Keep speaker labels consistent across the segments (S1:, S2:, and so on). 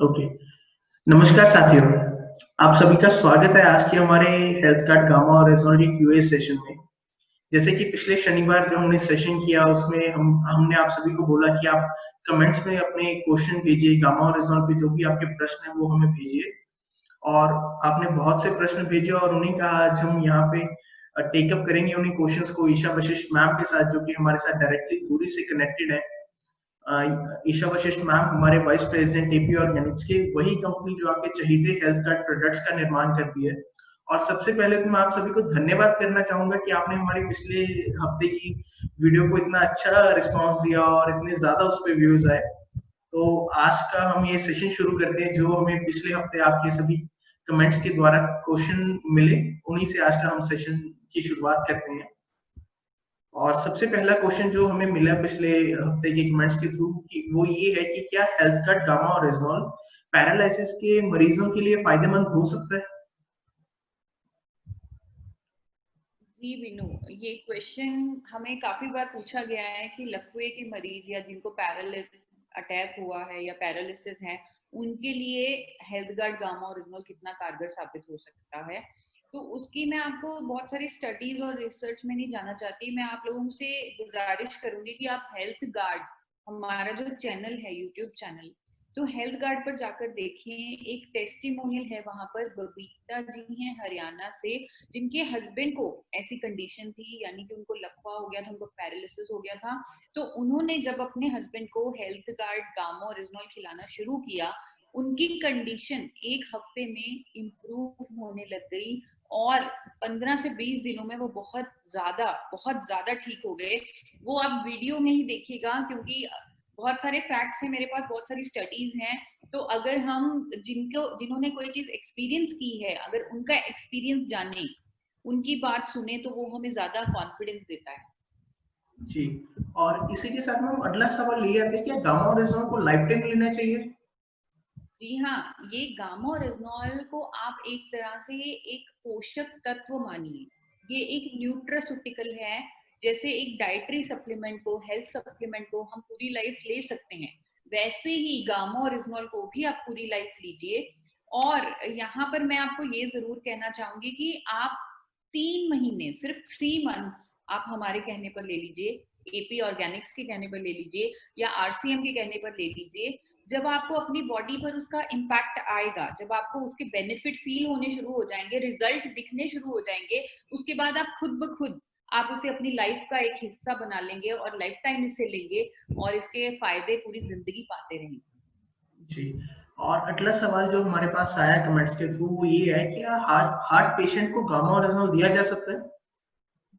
S1: Okay. नमस्कार साथियों, आप सभी का स्वागत है आज के हमारे हेल्थ कार्ड गामा और रेजोनेट क्यूए सेशन में। जैसे कि पिछले शनिवार जो हमने सेशन किया उसमें हमने आप सभी को बोला कि आप कमेंट्स में अपने क्वेश्चन भेजिए, गामा और रेजोनेट पे जो भी आपके प्रश्न है वो हमें भेजिए। और आपने बहुत से प्रश्न भेजे और उन्हीं का आज हम यहाँ पे टेकअप करेंगे उन्हीं क्वेश्चंस को ईशा वशिष्ठ मैम के साथ, जो कि हमारे साथ डायरेक्टली दूरी से कनेक्टेड है। ईशा वशिष्ठ मैम हमारे वाइस प्रेसिडेंट एपी ऑर्गेनिक्स की वही कंपनी जो आपके चहीते हेल्थ कार्ड प्रोडक्ट्स का निर्माण करती है। और सबसे पहले तो मैं आप सभी को धन्यवाद करना चाहूंगा कि आपने हमारे पिछले हफ्ते की वीडियो को इतना अच्छा रिस्पांस दिया और इतने ज्यादा उस पर व्यूज आए। तो आज का हम ये सेशन शुरू करते हैं जो हमें पिछले हफ्ते आपके सभी कमेंट्स के द्वारा क्वेश्चन मिले, उन्हीं से आज का हम सेशन की शुरुआत करते हैं। और सबसे पहला क्वेश्चन जो हमें मिला पिछले हफ्ते के कमेंट्स के थ्रू कि वो ये है कि क्या हेल्थ कार्ड गामा और रेजोल पैरालिसिस के मरीजों के लिए फायदेमंद हो सकता है?
S2: जी विनू, ये क्वेश्चन हमें काफी बार पूछा गया है कि लकवे के मरीज या जिनको पैरालिसिस अटैक हुआ है या पैरालिसिस है, उनके लिए हेल्थ गार्ड गामा ओरिजिनल कितना कारगर साबित हो सकता है। तो उसकी मैं आपको बहुत सारी स्टडीज और रिसर्च में नहीं जाना चाहती। मैं आप लोगों से गुजारिश करूंगी कि आप हेल्थ गार्ड, हमारा जो चैनल है, यूट्यूब चैनल, तो हेल्थ गार्ड पर जाकर देखें। एक टेस्टिमोनियल है वहां पर, बबीता जी हैं हरियाणा से, जिनके हस्बैंड को ऐसी कंडीशन थी, यानी कि उनको लकवा हो गया था, उनको पैरालिसिस हो गया था। तो उन्होंने जब अपने हस्बैंड को हेल्थ गार्ड गामा ओरिजिनल खिलाना शुरू किया, उनकी कंडीशन एक हफ्ते में इम्प्रूव होने लग गई और 15 से 20 दिनों में वो बहुत ज्यादा ठीक हो गए। वो आप वीडियो में ही देखिएगा, क्योंकि बहुत सारे फैक्ट्स हैं मेरे पास, बहुत सारी स्टडीज हैं। तो अगर हम जिन्होंने कोई चीज एक्सपीरियंस की है, अगर उनका एक्सपीरियंस जाने, उनकी बात सुने, तो वो हमें ज्यादा कॉन्फिडेंस देता है।
S1: जी। और इसी के साथ में हम अगला सवाल ले आते हैं, क्या गामा और रेजोल को लाइफ टाइम लेना चाहिए?
S2: जी हाँ, ये गामा और रेजनॉल को आप एक तरह से एक पोषक तत्व मानिए। ये एक न्यूट्रास्यूटिकल है। जैसे एक डाइटरी सप्लीमेंट को, हेल्थ सप्लीमेंट को हम पूरी लाइफ ले सकते हैं, वैसे ही गामा और रेजनॉल को भी आप पूरी लाइफ लीजिए। और यहाँ पर मैं आपको ये जरूर कहना चाहूंगी कि आप 3 महीने, सिर्फ 3 मंथ्स आप हमारे कहने पर ले लीजिए, एपी ऑर्गेनिक्स के कहने पर ले लीजिए, या आरसीएम के कहने पर ले लीजिए। जब आपको अपनी बॉडी पर उसका इम्पैक्ट आएगा, जब आपको उसके बेनिफिट फील होने शुरू हो जाएंगे, रिजल्ट दिखने शुरू हो जाएंगे, उसके बाद आप खुद ब खुद आप उसे अपनी लाइफ का एक हिस्सा बना लेंगे और लाइफ टाइम इसे लेंगे और इसके फायदे पूरी जिंदगी पाते रहेंगे।
S1: जी। और अगला सवाल जो हमारे पास आया कमेंट्स के थ्रू वो ये है, क्या हार्ट हार्ट पेशेंट को गामा और रेजोल दिया जा सकता है?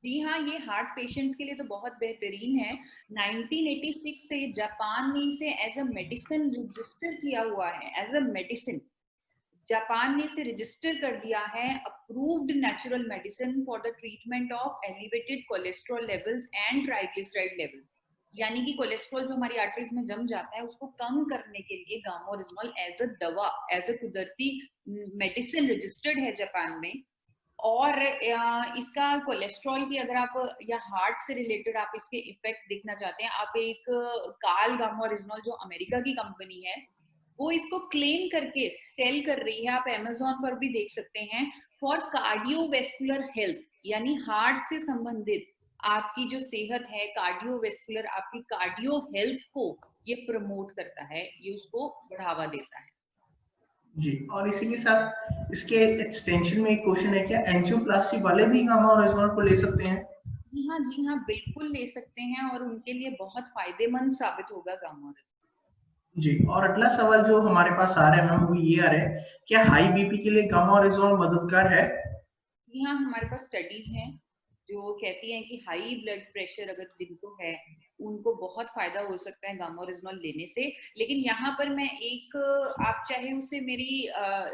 S2: जी हाँ, ये हार्ट पेशेंट्स के लिए तो बहुत बेहतरीन है। 1986 से जापान ने इसे एज अ मेडिसिन रजिस्टर किया हुआ है, एज अ मेडिसिन। जापान ने इसे रजिस्टर कर दिया है, approved natural medicine for the treatment of elevated cholesterol levels and triglyceride levels. यानी कि कोलेस्ट्रॉल जो हमारी आर्टरीज में जम जाता है, उसको कम करने के लिए गामा ओरिजिनल एज अ दवा, एज अ कुदरती मेडिसिन रजिस्टर्ड है जापान में। और इसका कोलेस्ट्रॉल की, अगर आप या हार्ट से रिलेटेड आप इसके इफेक्ट देखना चाहते हैं, आप एक काल गामा ओरिजिनल जो अमेरिका की कंपनी है, वो इसको क्लेम करके सेल कर रही है, आप अमेजोन पर भी देख सकते हैं, फॉर कार्डियोवेस्कुलर हेल्थ। यानी हार्ट से संबंधित आपकी जो सेहत है, कार्डियोवेस्कुलर, आपकी कार्डियो हेल्थ को ये प्रमोट करता है, ये उसको बढ़ावा देता है।
S1: जी। और इसी के साथ इसके एक्सटेंशन में एक क्वेश्चन है, क्या एंजियोप्लास्टी वाले भी गामा और रेजोल को ले सकते हैं?
S2: जी हाँ, जी हाँ, बिल्कुल ले सकते हैं और उनके लिए बहुत फायदेमंद साबित होगा गामा।
S1: जी। और अगला सवाल जो हमारे पास आ रहा है मैम वो ये आ रहा है, क्या हाई बीपी के लिए गामा और रेजोल मददगार है?
S2: जी हाँ, हमारे पास स्टडीज हैं जो कहती हैं कि हाई ब्लड प्रेशर अगर जिनको है, उनको बहुत फायदा हो सकता है गामा ओरिजिनल लेने से। लेकिन यहाँ पर मैं एक, आप चाहे उसे मेरी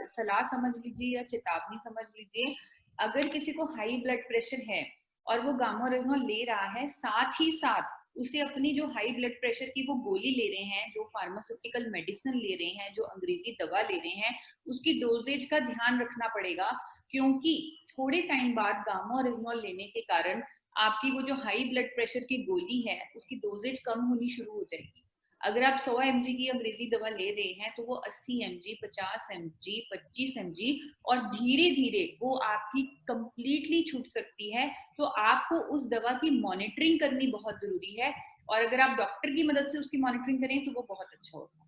S2: सलाह समझ लीजिए या चेतावनी समझ लीजिए। अगर किसी को हाई ब्लड प्रेशर है और वो गामा ओरिजिनल ले रहा है, साथ ही साथ उसे अपनी जो हाई ब्लड प्रेशर की वो गोली ले रहे हैं, जो फार्मास्यूटिकल मेडिसिन ले रहे हैं, जो अंग्रेजी दवा ले रहे हैं, उसकी डोजेज का ध्यान रखना पड़ेगा। क्योंकि थोड़े टाइम बाद गामा ओरिजिनल लेने के कारण आपकी वो जो हाई ब्लड प्रेशर की गोली है, उसकी डोजेज कम होनी शुरू हो जाएगी। अगर आप 100 mg की अंग्रेजी दवा ले रहे हैं तो वो 80 mg, 50 mg, 25 mg और धीरे धीरे वो आपकी कंप्लीटली छूट सकती है। तो आपको उस दवा की मॉनिटरिंग करनी बहुत जरूरी है, और अगर आप डॉक्टर की मदद से उसकी मॉनिटरिंग करें तो वो बहुत अच्छा होता है।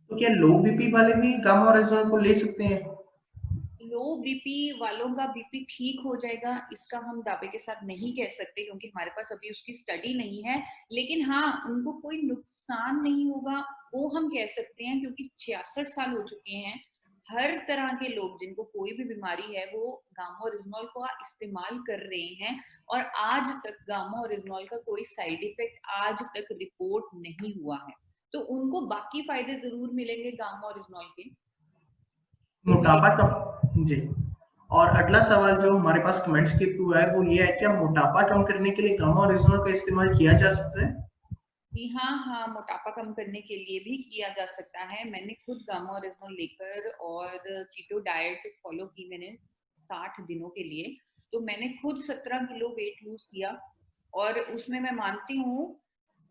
S1: तो क्या लो बीपी वाले भी गामा ओरिजिनल को ले सकते हैं?
S2: लो बीपी वालों का बीपी ठीक हो जाएगा इसका हम दावे के साथ नहीं कह सकते, क्योंकि हमारे पास अभी उसकी स्टडी नहीं है। लेकिन हाँ, उनको कोई नुकसान नहीं होगा वो हम कह सकते हैं, क्योंकि 66 साल हो चुके हैं। हर तरह के लोग जिनको कोई भी बीमारी है वो गामा ओरिजिनल का इस्तेमाल कर रहे हैं, और आज तक गामा ओरिजिनल का कोई साइड इफेक्ट आज तक रिपोर्ट नहीं हुआ है। तो उनको बाकी फायदे जरूर मिलेंगे गामा ओरिजिनल के। तो वो ले
S1: मोटापा कम जी। और अगला सवाल जो हमारे पास कमेंट्स के थ्रू है वो ये है, क्या मोटापा कम करने के लिए गामा ओरिजिनल का इस्तेमाल किया जा सकता है?
S2: जी हाँ, हाँ, मोटापा कम करने के लिए भी किया जा सकता है। मैंने खुद गामा ओरिजिनल लेकर और कीटो डाइट फॉलो की मैंने 60 दिनों के लिए। तो मैंने खुद 17 किलो वेट लूज किया, और उसमें मैं मानती हूँ,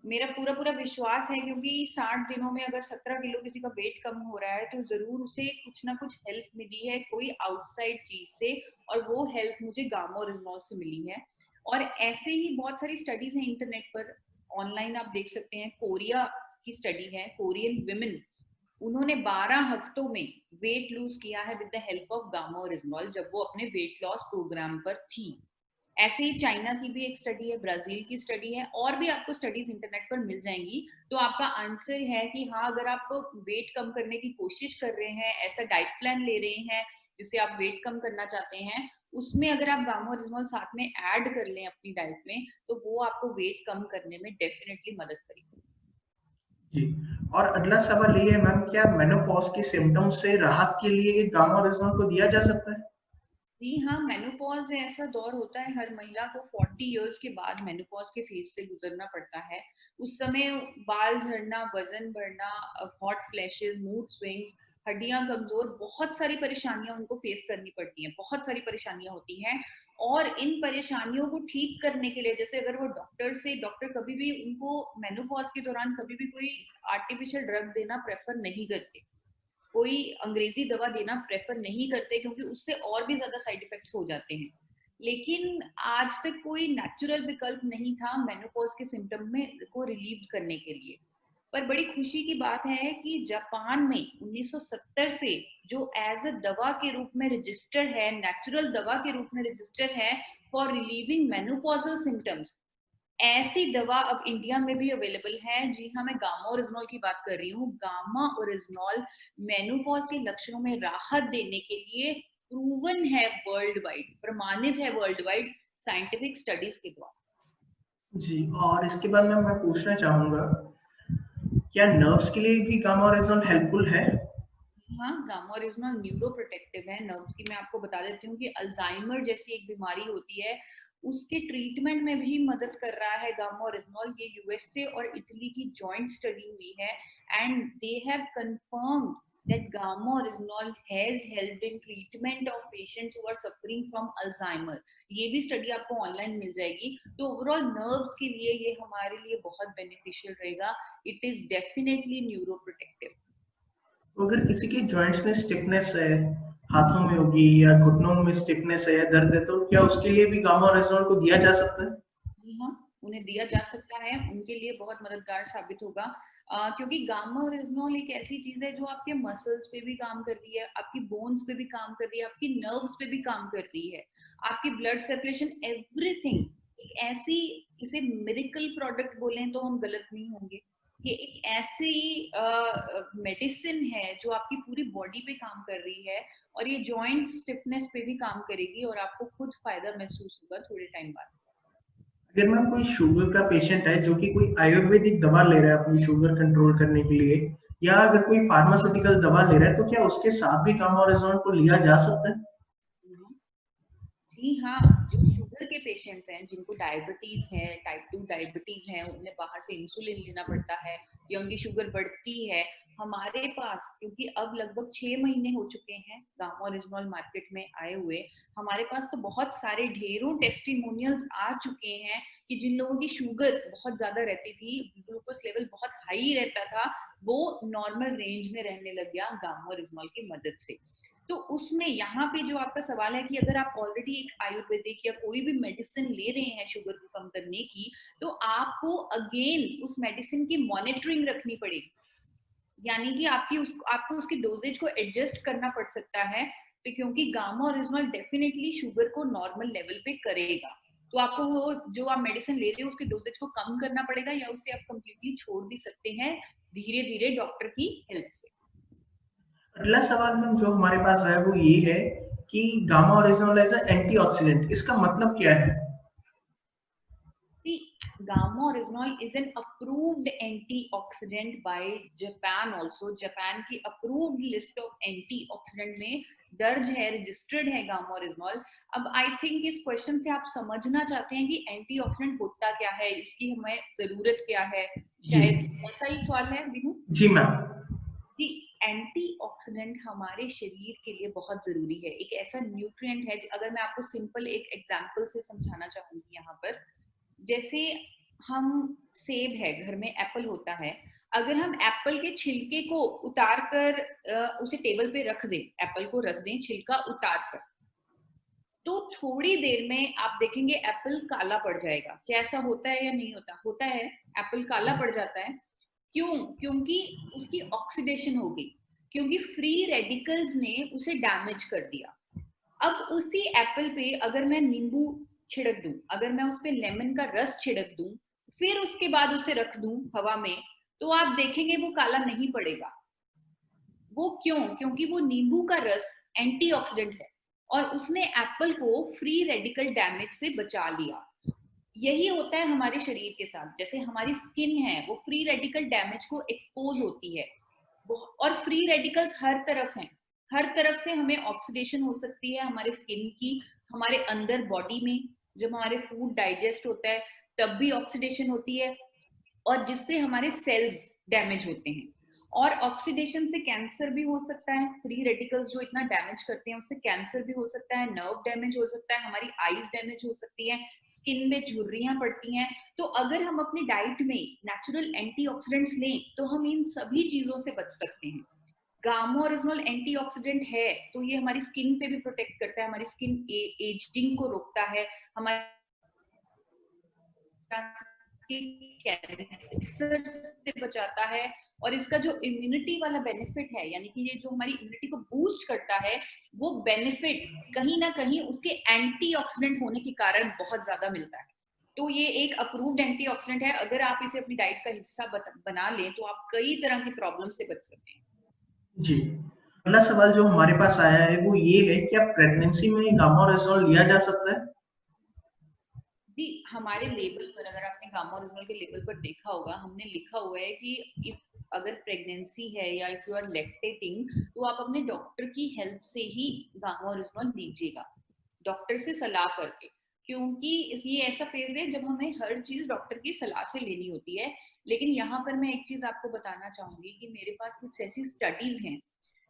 S2: मेरा पूरा पूरा विश्वास है, क्योंकि 60 दिनों में अगर 17 किलो किसी का वेट कम हो रहा है तो जरूर उसे कुछ ना कुछ हेल्प मिली है कोई आउटसाइड चीज से, और वो हेल्प मुझे गामा ओरिजिनल से मिली है। और ऐसे ही बहुत सारी स्टडीज हैं इंटरनेट पर, ऑनलाइन आप देख सकते हैं। कोरिया की स्टडी है, कोरियन विमेन, उन्होंने 12 हफ्तों में वेट लूज किया है with the help of gamma original, जब वो अपने वेट लॉस प्रोग्राम पर थी। ऐसे ही चाइना की भी एक स्टडी है, ब्राजील की स्टडी है, और भी आपको स्टडीज इंटरनेट पर मिल जाएंगी। तो आपका आंसर है कि हाँ, अगर आप वेट कम करने की कोशिश कर रहे हैं, ऐसा डाइट प्लान ले रहे हैं जिससे आप वेट कम करना चाहते हैं, उसमें अगर आप गामा ओरिजिनल साथ में ऐड कर लें अपनी डाइट में, तो वो आपको वेट कम करने में डेफिनेटली मदद करेगी।
S1: जी। और अगला सवाल ये है मैम, क्या मेनोपॉज के सिम्टम्स से राहत के लिए गामा ओरिजिनल को दिया जा सकता है?
S2: जी हाँ, मेनोपॉज ऐसा दौर होता है हर महिला को, 40 इयर्स के बाद मेनोपॉज के फेज से गुजरना पड़ता है। उस समय बाल झड़ना, वजन बढ़ना, हॉट फ्लैशेस, मूड स्विंग्स, हड्डियां कमजोर, बहुत सारी परेशानियां उनको फेस करनी पड़ती हैं, बहुत सारी परेशानियां होती हैं। और इन परेशानियों को ठीक करने के लिए, जैसे अगर वो डॉक्टर कभी भी उनको मेनोपॉज के दौरान कभी भी कोई आर्टिफिशियल ड्रग देना प्रेफर नहीं करते, कोई अंग्रेजी दवा देना प्रेफर नहीं करते, क्योंकि उससे और भी ज्यादा साइड इफेक्ट्स हो जाते हैं। लेकिन आज तक कोई नेचुरल विकल्प नहीं था मेनोपॉज के सिम्टम में को रिलीव करने के लिए। पर बड़ी खुशी की बात है कि जापान में 1970 से जो एज अ दवा के रूप में रजिस्टर्ड है, नेचुरल दवा के रूप में रजिस्टर्ड है फॉर रिलीविंग मेनोपॉजल सिम्टम्स, ऐसी दवा अब इंडिया में भी अवेलेबल है। जी हाँ, मैं गामा ओरिजिनल की बात कर रही हूँ। गामा ओरिजिनल मेनोपॉज के लक्षणों में राहत देने के लिए प्रूवन है वर्ल्ड वाइड, प्रमाणित है वर्ल्ड वाइड साइंटिफिक स्टडीज के द्वारा।
S1: जी। और इसके बाद मैं पूछना चाहूंगा, क्या नर्व्स के लिए भी गामा ओरिजिनल हेल्पफुल है?
S2: हाँ, गामा ओरिजिनल न्यूरो प्रोटेक्टिव है नर्व्स की। मैं आपको बता देती हूँ कि अल्जाइमर जैसी एक बीमारी होती है, उसके ट्रीटमेंट में भी मदद कर रहा है गामा ओरिजिनल। ये यूएसए और इटली की जॉइंट स्टडी हुई है, and they have confirmed that gamma original has helped in treatment of patients who are suffering from Alzheimer। ये भी स्टडी आपको ऑनलाइन मिल जाएगी। तो ओवरऑल नर्व्स के लिए ये हमारे लिए बहुत बेनिफिशियल रहेगा। It is definitely neuro protective.
S1: तो अगर किसी के जॉइंट्स में स्टिफनेस है, हाथों में होगी या घुटनों में स्टिफनेस है या दर्द है, तो क्या उसके लिए भी गामा ओरिजिनल को दिया जा सकता है?
S2: जी हाँ, उन्हें दिया जा सकता है, उनके लिए बहुत मददगार साबित होगा। क्योंकि गामा ओरिजिनल एक ऐसी चीज है जो आपके मसल्स पे भी काम कर रही है, आपकी बोन्स पे भी काम कर रही है, आपकी नर्व्स पे भी काम कर रही है, आपकी ब्लड सर्कुलेशन, एवरीथिंग। एक ऐसी, इसे मिरेकल प्रोडक्ट बोलें तो हम गलत नहीं होंगे। ये एक ऐसी मेडिसिन है जो आपकी पूरी बॉडी पे काम कर रही है, और ये जॉइंट स्टिफनेस पे भी काम करेगी, और आपको खुद फायदा महसूस होगा थोड़े टाइम बाद।
S1: अगर मैम कोई शुगर का पेशेंट है जो कि कोई आयुर्वेदिक दवा ले रहा है अपनी शुगर कंट्रोल करने के लिए, या अगर कोई फार्मास्यूटिकल दवा ले रहा है, तो क्या उसके साथ भी गामा ओरिजिनल को लिया जा सकता है?
S2: जी हाँ, जो शुगर के पेशेंट्स हैं, जिनको डायबिटीज है, टाइप 2 डायबिटीज है, उन्हें बाहर से इंसुलिन लेना पड़ता है या उनकी शुगर बढ़ती है, हमारे पास, क्योंकि अब लगभग 6 महीने हो चुके हैं गामोरेजनॉल मार्केट में आए हुए, हमारे पास तो बहुत सारे ढेरों टेस्टिमोनियल्स आ चुके हैं कि जिन लोगों की शुगर बहुत ज्यादा रहती थी, ग्लूकोज लेवल बहुत हाई रहता था, वो नॉर्मल रेंज में रहने लग गया गामोरेजनॉल की मदद से। तो उसमें यहाँ पे जो आपका सवाल है कि अगर आप ऑलरेडी एक आयुर्वेदिक या कोई भी मेडिसिन ले रहे हैं शुगर को कम करने की, तो आपको अगेन उस मेडिसिन की मॉनिटरिंग रखनी पड़ेगी, यानी कि आपको उसकी डोजेज को एडजस्ट करना पड़ सकता है। तो क्योंकि गामा ओरिजिनल डेफिनेटली शुगर को नॉर्मल लेवल पे करेगा, तो आपको वो जो आप मेडिसिन ले रहे हो उसके डोजेज को कम करना पड़ेगा, या उसे आप कंप्लीटली छोड़ भी सकते हैं धीरे धीरे डॉक्टर की हेल्प से।
S1: अगला सवाल मैम जो हमारे पास है वो ये है कि गामा ओरिजिनल एज एंटीऑक्सीडेंट, इसका मतलब क्या है?
S2: See, gamma oryzanol is an approved antioxidant by Japan also. Japan की approved list of antioxidant में दर्ज है, रजिस्टर्ड है गामा ओरिजिनॉल। अब आई थिंक इस क्वेश्चन से आप समझना चाहते हैं कि एंटीऑक्सीडेंट होता क्या है, इसकी हमें जरूरत क्या है,
S1: जी
S2: शायद ऐसा ही सवाल है बिनू
S1: जी मैम।
S2: कि एंटीऑक्सीडेंट हमारे शरीर के लिए बहुत जरूरी है, एक ऐसा न्यूट्रिएंट है। अगर मैं आपको सिंपल एक एग्जांपल से समझाना चाहूंगी यहाँ पर, जैसे हम सेब है, घर में एप्पल होता है, अगर हम एप्पल के छिलके को उतार कर उसे टेबल पे रख दें, एप्पल को रख दें छिलका उतार कर, तो थोड़ी देर में आप देखेंगे एप्पल काला पड़ जाएगा। क्या ऐसा होता है या नहीं होता? होता है, एप्पल काला पड़ जाता है। क्यों? क्योंकि उसकी ऑक्सीडेशन हो गई, क्योंकि फ्री रेडिकल्स ने उसे डैमेज कर दिया। अब उसी एप्पल पे अगर मैं नींबू छिड़क दूं, अगर मैं उस पे लेमन का रस छिड़क दूं, फिर उसके बाद उसे रख दूं हवा में, तो आप देखेंगे वो काला नहीं पड़ेगा। वो क्यों? क्योंकि वो नींबू का रस एंटीऑक्सीडेंट है और उसने एप्पल को फ्री रेडिकल डैमेज से बचा लिया। यही होता है हमारे शरीर के साथ, जैसे हमारी स्किन है वो फ्री रेडिकल डैमेज को एक्सपोज होती है, और फ्री रेडिकल्स हर तरफ हैं, हर तरफ से हमें ऑक्सीडेशन हो सकती है हमारे स्किन की, हमारे अंदर बॉडी में जब हमारे फूड डाइजेस्ट होता है तब भी ऑक्सीडेशन होती है, और जिससे हमारे सेल्स डैमेज होते हैं। और ऑक्सीडेशन से कैंसर भी हो सकता है, फ्री रेडिकल्स जो इतना डैमेज करते हैं उससे कैंसर भी हो सकता है, नर्व डैमेज हो सकता है, हमारी आईज डैमेज हो सकती है, स्किन में झुर्रियां पड़ती हैं। तो अगर हम अपनी डाइट में नेचुरल एंटीऑक्सीडेंट्स लें तो हम इन सभी चीजों से बच सकते हैं। गामा ओरिजिनल एंटीऑक्सीडेंट है तो ये हमारी स्किन पे भी प्रोटेक्ट करता है, हमारी स्किन एजिंग को रोकता है, हमारे कैंसर से बचाता है, और इसका जो इम्यूनिटी वाला बेनिफिट है, यानी कि ये जो हमारी इम्यूनिटी को बूस्ट करता है, वो बेनिफिट कहीं ना कहीं उसके एंटीऑक्सीडेंट होने के कारण बहुत ज्यादा मिलता है। तो ये एक अप्रूव्ड एंटीऑक्सीडेंट है, अगर आप इसे अपनी डाइट का हिस्सा बना लें तो आप कई तरह की प्रॉब्लम से बच सकते हैं।
S1: जी, अगला सवाल जो हमारे पास आया है वो ये है, क्या प्रेगनेंसी में गामा ओरिजिनल लिया जा सकता है?
S2: जी, हमारे लेबल पर, अगर आपने गामा ओरिजिनल के लेबल पर देखा होगा, हमने लिखा हुआ है कि इफ अगर प्रेगनेंसी है या इफ यू आर लैक्टेटिंग, तो आप अपने डॉक्टर की हेल्प से ही गामा ओरिजिनल लीजिएगा, डॉक्टर से सलाह करके। क्योंकि ये ऐसा फेज है जब हमें हर चीज डॉक्टर की सलाह से लेनी होती है। लेकिन यहाँ पर मैं एक चीज आपको बताना चाहूंगी कि मेरे पास कुछ ऐसी स्टडीज हैं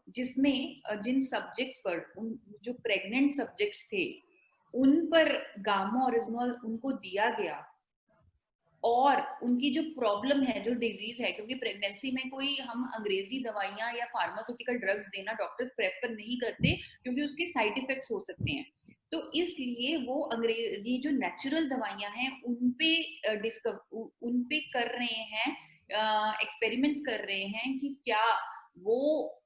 S2: जिसमें जिन सब्जेक्ट्स पर, जो प्रेग्नेंट सब्जेक्ट्स थे उन पर गामा ओरिजिनल उनको दिया गया, और उनकी जो प्रॉब्लम है, जो डिजीज है, क्योंकि प्रेगनेंसी में कोई हम अंग्रेजी दवाइयां या फार्मास्यूटिकल ड्रग्स देना डॉक्टर्स प्रेफर नहीं करते, क्योंकि उसके साइड इफेक्ट्स हो सकते हैं। तो इसलिए वो अंग्रेजी जो नेचुरल दवाइयां हैं उन पे कर रहे हैं, एक्सपेरिमेंट्स कर रहे हैं कि क्या वो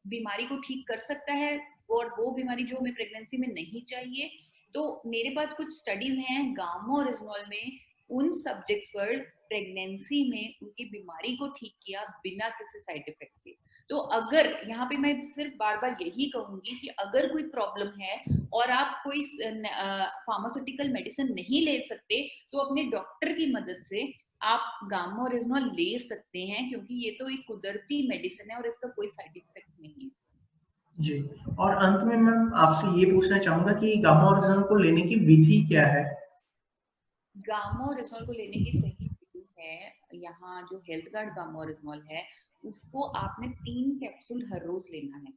S2: बीमारी को ठीक कर सकता है, और वो बीमारी जो हमें प्रेगनेंसी में नहीं चाहिए। तो मेरे पास कुछ स्टडीज हैं गामा ओरिजिनल में उन सब्जेक्ट्स पर, प्रेगनेंसी में उनकी बीमारी को ठीक किया बिना किसी साइड इफेक्ट के। तो अगर यहाँ पे मैं सिर्फ बार बार यही कहूंगी कि अगर कोई प्रॉब्लम है और आप कोई फार्मास्यूटिकल मेडिसिन नहीं ले सकते, तो अपने डॉक्टर की मदद से आप गामा ओरिजिनल ले सकते हैं, क्योंकि ये तो एक कुदरती मेडिसिन है और इसका कोई साइड इफेक्ट नहीं है।
S1: जी, और अंत में मैं आपसे ये पूछना चाहूंगा कि गामा ओरिजिनल को लेने की विधि क्या है?
S2: गामा ओरिजिनल को लेने की सही विधि है, यहाँ जो हेल्थ कार्ड गामा ओरिजिनल है उसको आपने 3 कैप्सूल हर रोज लेना है।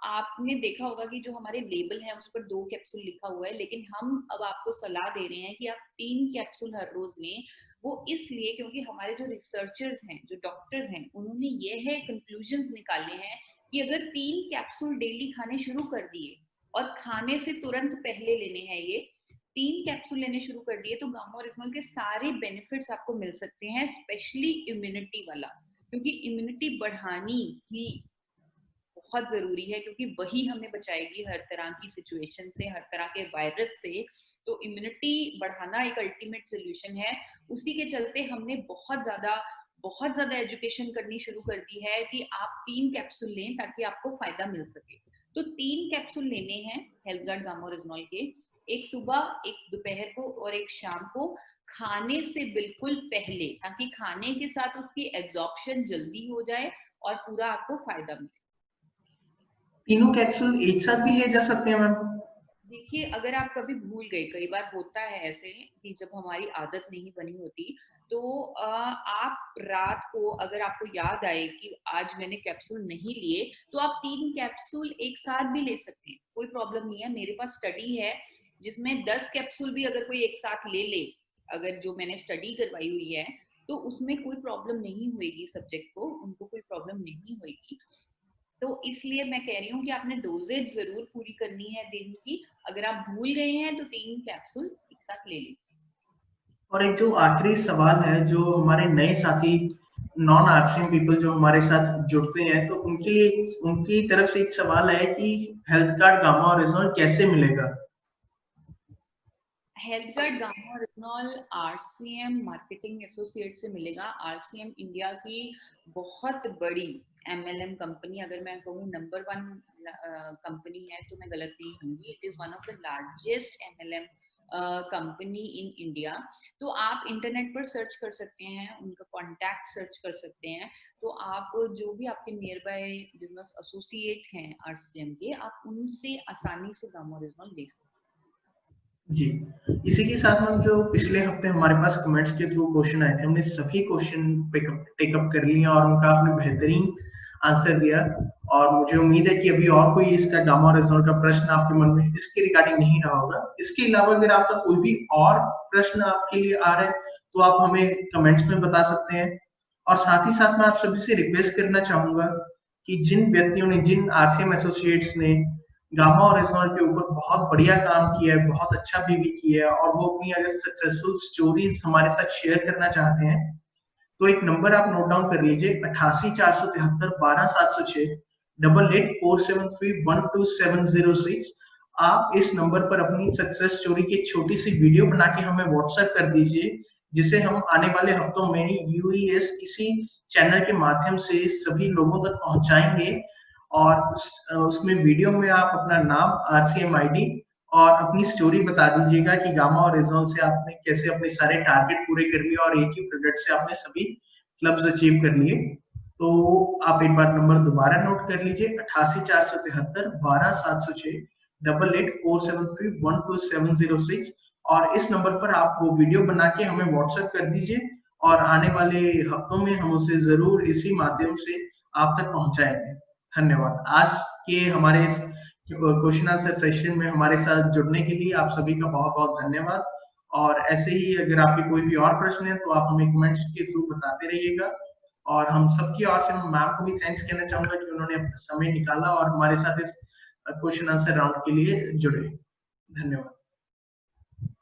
S2: आपने देखा होगा कि जो हमारे लेबल है उस पर 2 कैप्सूल लिखा हुआ है, लेकिन हम अब आपको सलाह दे रहे हैं कि आप 3 कैप्सूल हर रोज लें। वो इसलिए क्योंकि हमारे जो रिसर्चर्स हैं, जो डॉक्टर्स हैं, उन्होंने ये है कंक्लूजन निकाले हैं कि अगर 3 कैप्सूल डेली खाने शुरू कर दिए और खाने से तुरंत पहले लेने हैं, ये 3 कैप्सूल लेने शुरू कर दिए, तो गामा ओरिजिनल के सारे बेनिफिट्स आपको मिल सकते हैं, स्पेशली इम्यूनिटी वाला, क्योंकि इम्यूनिटी बढ़ानी ही बहुत जरूरी है, क्योंकि वही हमें बचाएगी हर तरह की सिचुएशन से, हर तरह के वायरस से। तो इम्यूनिटी बढ़ाना एक अल्टीमेट सोल्यूशन है। उसी के चलते हमने बहुत ज्यादा एजुकेशन करनी शुरू कर दी है कि आप 3 कैप्सूल लें ताकि आपको फायदा मिल सके। तो 3 कैप्सूल लेने हैं हेल्थ गार्ड गामा ओरिजिनल के, एक सुबह, एक दोपहर को और एक शाम को, खाने से बिल्कुल पहले, ताकि खाने के साथ उसकी एब्जॉर्प्शन जल्दी हो जाए और पूरा आपको फायदा मिले।
S1: तीनों कैप्सूल एक साथ भी लिए जा सकते हैं मैम?
S2: देखिए, अगर आप कभी भूल गए, कई बार होता है ऐसे कि जब हमारी आदत नहीं बनी होती, तो आप रात को अगर आपको याद आए कि आज मैंने कैप्सूल नहीं लिए, तो आप 3 कैप्सूल एक साथ भी ले सकते हैं, कोई प्रॉब्लम नहीं है। मेरे पास स्टडी है जिसमें 10 कैप्सूल भी अगर कोई एक साथ ले ले, अगर जो मैंने स्टडी करवाई हुई है, तो उसमें कोई प्रॉब्लम नहीं होगी, सब्जेक्ट को उनको कोई प्रॉब्लम नहीं होगी। तो इसलिए मैं कह रही हूँ कि आपने डोजेज जरूर पूरी करनी है दिन की। अगर आप भूल गए हैं तो 3 कैप्सूल एक साथ ले लीजिए।
S1: और एक जो आखिरी सवाल है, जो हमारे नए साथी नॉन आरसीएम पीपल जो हमारे साथ जुड़ते हैं, तो उनके लिए उनकी तरफ से एक सवाल है कि हेल्थ कार्ड गामा ओरिजिनल कैसे मिलेगा?
S2: Health guard gamma original RCM marketing associate से मिलेगा। आरसीएम इंडिया की बहुत बड़ी एमएलएम कंपनी, अगर मैं कहूँ नंबर 1 कंपनी है तो मैं गलत नहीं होंगी। It is one of the largest MLM company in India. तो आप इंटरनेट पर सर्च कर सकते हैं, उनका कॉन्टैक्ट सर्च कर सकते हैं। तो आप जो भी आपके नियर बाय बिजनेस एसोसिएट हैं आरसीएम के, आप उनसे आसानी से गामा ओरिजिनल ले सकते हैं।
S1: जी, इसी के साथ हम जो पिछले हफ्ते हमारे पास कमेंट्स के थ्रू क्वेश्चन आए थे, हमने सभी क्वेश्चन टेकअप कर लिए और उनका आपने बेहतरीन आंसर दिया। और मुझे उम्मीद है कि अभी और कोई इसका गामा ओरिजिनल का प्रश्न आपके मन में इसके रिगार्डिंग नहीं रहा होगा। इसके अलावा अगर आपका कोई भी और प्रश्न आपके लिए आ रहा है, तो आप हमें कमेंट्स में बता सकते हैं। और साथ ही साथ मैं आप सभी से रिक्वेस्ट करना चाहूंगा कि जिन व्यक्तियों ने, जिन आरसीएम एसोसिएट्स ने गामा ओरिजिनल के ऊपर बहुत बढ़िया काम किया है, बहुत अच्छा बीवी किया है, और वो अपनी अगर सक्सेसफुल स्टोरीज हमारे साथ शेयर करना चाहते हैं, तो एक नंबर आप नोट डाउन कर लीजिए, 88 473 12 706 8847312706। आप इस नंबर पर अपनी सक्सेस स्टोरी की छोटी सी वीडियो बना के हमें व्हाट्सएप कर दीजिए, जिसे हम आने वाले हफ्तों में यूईएस इसी चैनल के माध्यम से सभी लोगों तक पहुंचाएंगे। और उसमें वीडियो में आप अपना नाम, आरसीएम आईडी और अपनी स्टोरी बता दीजिएगा कि गामा ओरिजिनल से आपने कैसे अपने सारे टारगेट पूरे कर लिए और एक ही प्रोडक्ट से आपने सभी क्लब्स अचीव कर लिए। तो आप एक बार नंबर दोबारा नोट कर लीजिए, 88 473 12 706 88 473 12 706। और इस नंबर पर आप वो वीडियो बना के हमें व्हाट्सएप कर दीजिए, और आने वाले हफ्तों में हम उसे जरूर इसी माध्यम से आप तक पहुंचाएंगे। धन्यवाद। आज के हमारे इस क्वेश्चन आंसर सेशन में हमारे साथ जुड़ने के लिए आप सभी का बहुत बहुत धन्यवाद। और ऐसे ही अगर आपके कोई भी और प्रश्न है तो आप हमें कमेंट्स के थ्रू बताते रहिएगा। और हम सबकी ओर से मैम को भी थैंक्स कहना चाहूंगा कि उन्होंने अपना समय निकाला और हमारे साथ इस क्वेश्चन आंसर राउंड के लिए जुड़े। धन्यवाद।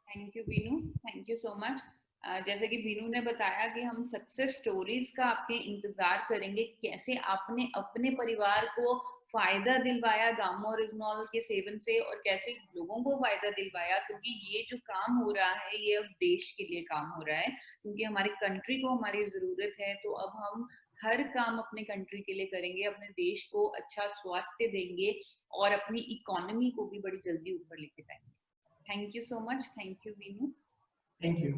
S2: Thank you Binu, thank you so much. जैसे कि बीनू ने बताया कि हम सक्सेस स्टोरीज का आपके इंतजार करेंगे, कैसे आपने अपने परिवार को फायदा दिलवाया गामा ओरिजिनल के सेवन से, और कैसे लोगों को फायदा दिलवाया, क्योंकि ये जो काम हो रहा है ये अब देश के लिए काम हो रहा है, क्योंकि हमारी कंट्री को हमारी जरूरत है। तो अब हम हर काम अपने कंट्री के लिए करेंगे, अपने देश को अच्छा स्वास्थ्य देंगे और अपनी इकोनॉमी को भी बड़ी जल्दी ऊपर लेके जाएंगे। Thank you so much. Thank you, Vinu.
S1: Thank you.